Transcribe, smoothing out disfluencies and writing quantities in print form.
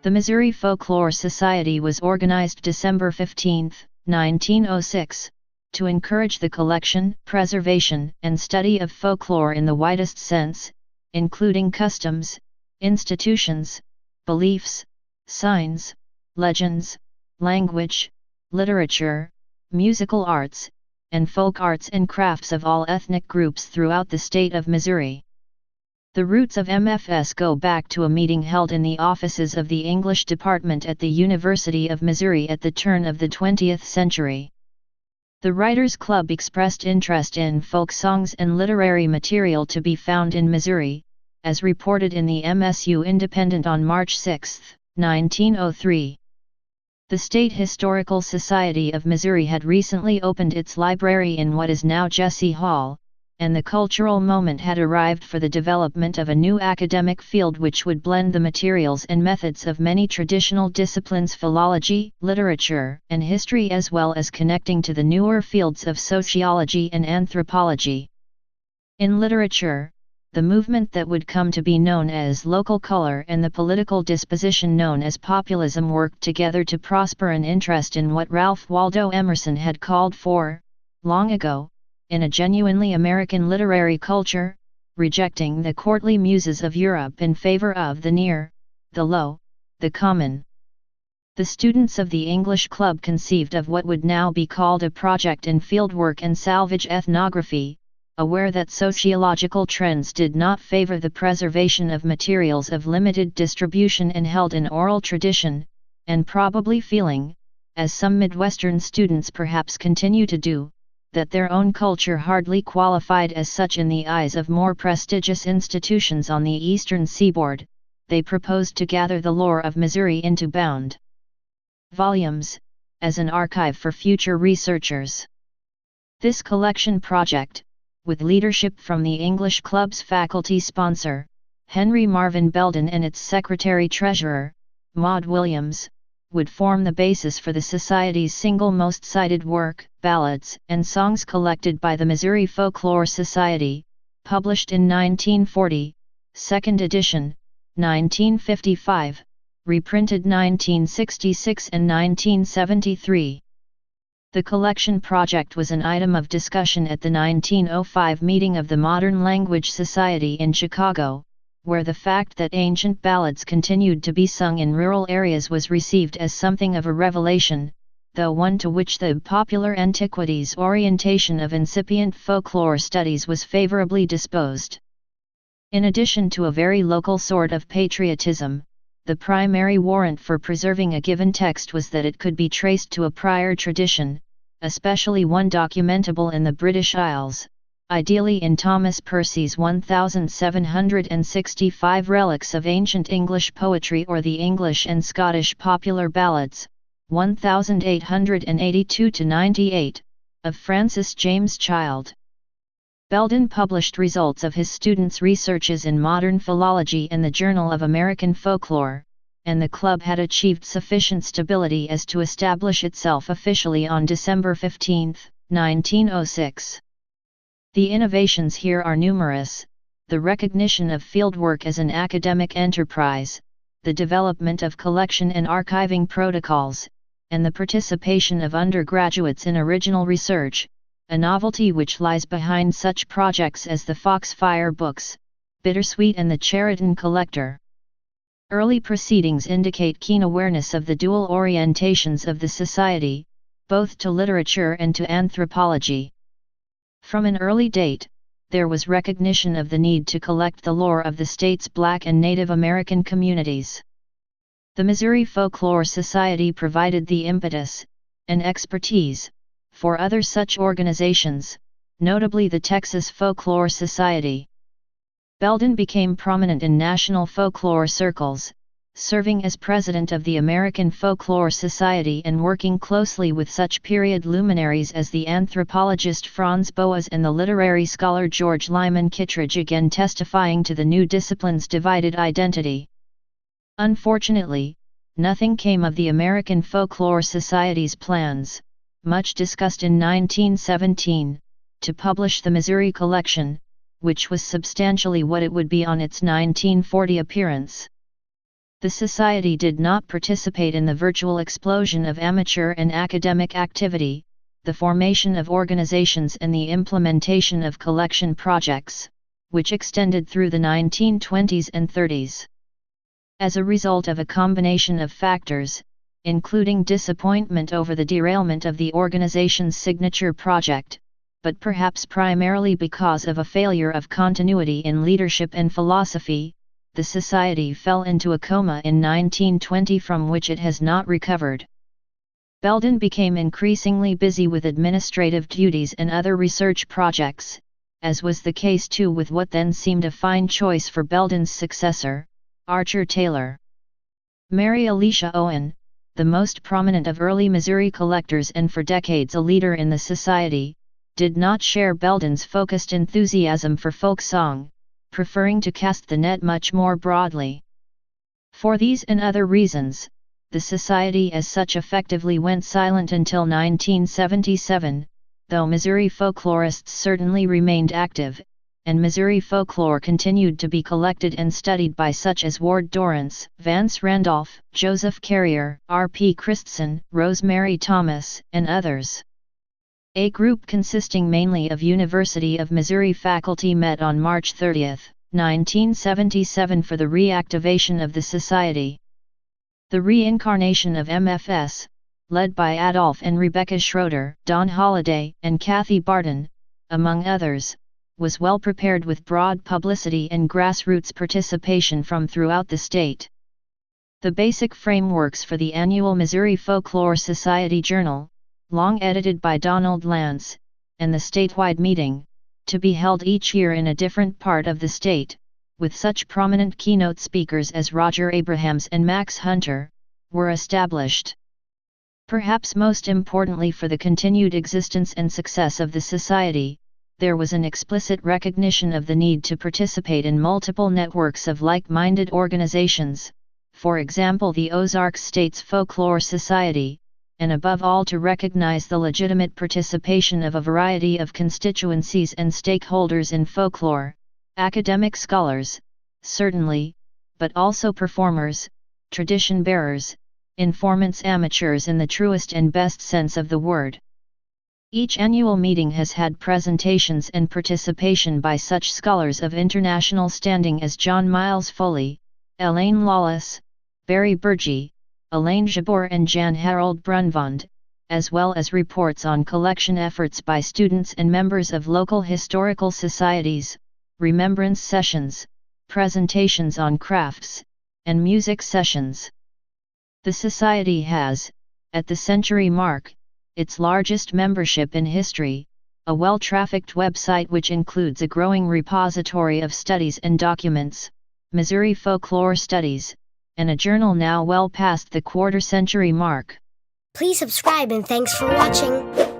The Missouri Folklore Society was organized December 15, 1906, to encourage the collection, preservation, and study of folklore in the widest sense, including customs, institutions, beliefs, signs, legends, language, literature, musical arts, and folk arts and crafts of all ethnic groups throughout the state of Missouri. The roots of MFS go back to a meeting held in the offices of the English Department at the University of Missouri at the turn of the 20th century. The Writers' Club expressed interest in folk songs and literary material to be found in Missouri, as reported in the MSU Independent on March 6, 1903. The State Historical Society of Missouri had recently opened its library in what is now Jesse Hall, and the cultural moment had arrived for the development of a new academic field which would blend the materials and methods of many traditional disciplines, philology, literature, and history, as well as connecting to the newer fields of sociology and anthropology. In literature, the movement that would come to be known as local color and the political disposition known as populism worked together to prosper an interest in what Ralph Waldo Emerson had called for, long ago, in a genuinely American literary culture, rejecting the courtly muses of Europe in favor of the near, the low, the common. The students of the English Club conceived of what would now be called a project in fieldwork and salvage ethnography, aware that sociological trends did not favor the preservation of materials of limited distribution and held in oral tradition, and probably feeling, as some Midwestern students perhaps continue to do, that their own culture hardly qualified as such in the eyes of more prestigious institutions on the eastern seaboard, they proposed to gather the lore of Missouri into bound volumes, as an archive for future researchers. This collection project, with leadership from the English Club's faculty sponsor, Henry Marvin Belden, and its secretary-treasurer, Maud Williams, would form the basis for the Society's single most cited work, Ballads and Songs collected by the Missouri Folklore Society, published in 1940, second edition, 1955, reprinted 1966 and 1973. The collection project was an item of discussion at the 1905 meeting of the Modern Language Society in Chicago, where the fact that ancient ballads continued to be sung in rural areas was received as something of a revelation, though one to which the popular antiquities orientation of incipient folklore studies was favorably disposed. In addition to a very local sort of patriotism, the primary warrant for preserving a given text was that it could be traced to a prior tradition, especially one documentable in the British Isles, ideally in Thomas Percy's 1765 Relics of Ancient English Poetry or the English and Scottish Popular Ballads, 1882-98, of Francis James Child. Belden published results of his students' researches in modern philology in the Journal of American Folklore, and the club had achieved sufficient stability as to establish itself officially on December 15, 1906. The innovations here are numerous: the recognition of fieldwork as an academic enterprise, the development of collection and archiving protocols, and the participation of undergraduates in original research, a novelty which lies behind such projects as the Foxfire Books, Bittersweet and the Chariton Collector. Early proceedings indicate keen awareness of the dual orientations of the Society, both to literature and to anthropology. From an early date, there was recognition of the need to collect the lore of the state's Black and Native American communities. The Missouri Folklore Society provided the impetus, and expertise, for other such organizations, notably the Texas Folklore Society. Belden became prominent in national folklore circles, serving as president of the American Folklore Society and working closely with such period luminaries as the anthropologist Franz Boas and the literary scholar George Lyman Kittredge, again testifying to the new discipline's divided identity. Unfortunately, nothing came of the American Folklore Society's plans, much discussed in 1917, to publish the Missouri collection, which was substantially what it would be on its 1940 appearance. The Society did not participate in the virtual explosion of amateur and academic activity, the formation of organizations and the implementation of collection projects, which extended through the 1920s and 30s. As a result of a combination of factors, including disappointment over the derailment of the organization's signature project, but perhaps primarily because of a failure of continuity in leadership and philosophy, the Society fell into a coma in 1920 from which it has not recovered. Belden became increasingly busy with administrative duties and other research projects, as was the case too with what then seemed a fine choice for Belden's successor, Archer Taylor. Mary Alicia Owen, the most prominent of early Missouri collectors and for decades a leader in the Society, did not share Belden's focused enthusiasm for folk song, preferring to cast the net much more broadly. For these and other reasons, the Society as such effectively went silent until 1977, though Missouri folklorists certainly remained active, and Missouri folklore continued to be collected and studied by such as Ward Dorrance, Vance Randolph, Joseph Carrier, R.P. Christson, Rosemary Thomas, and others. A group consisting mainly of University of Missouri faculty met on March 30, 1977 for the reactivation of the Society. The reincarnation of MFS, led by Adolph and Rebecca Schroeder, Don Holliday, and Kathy Barton, among others, was well prepared with broad publicity and grassroots participation from throughout the state. The basic frameworks for the annual Missouri Folklore Society Journal, long edited by Donald Lance, and the statewide meeting, to be held each year in a different part of the state, with such prominent keynote speakers as Roger Abrahams and Max Hunter, were established. Perhaps most importantly for the continued existence and success of the Society, there was an explicit recognition of the need to participate in multiple networks of like-minded organizations, for example the Ozark States Folklore Society, and above all to recognize the legitimate participation of a variety of constituencies and stakeholders in folklore, academic scholars, certainly, but also performers, tradition bearers, informants, amateurs in the truest and best sense of the word. Each annual meeting has had presentations and participation by such scholars of international standing as John Miles Foley, Elaine Lawless, Barry Burgee, Elaine Jabor and Jan Harold Brunvand, as well as reports on collection efforts by students and members of local historical societies, remembrance sessions, presentations on crafts, and music sessions. The Society has, at the century mark, its largest membership in history, a well-trafficked website which includes a growing repository of studies and documents, Missouri Folklore Studies, and a journal now well past the quarter-century mark. Please subscribe and thanks for watching.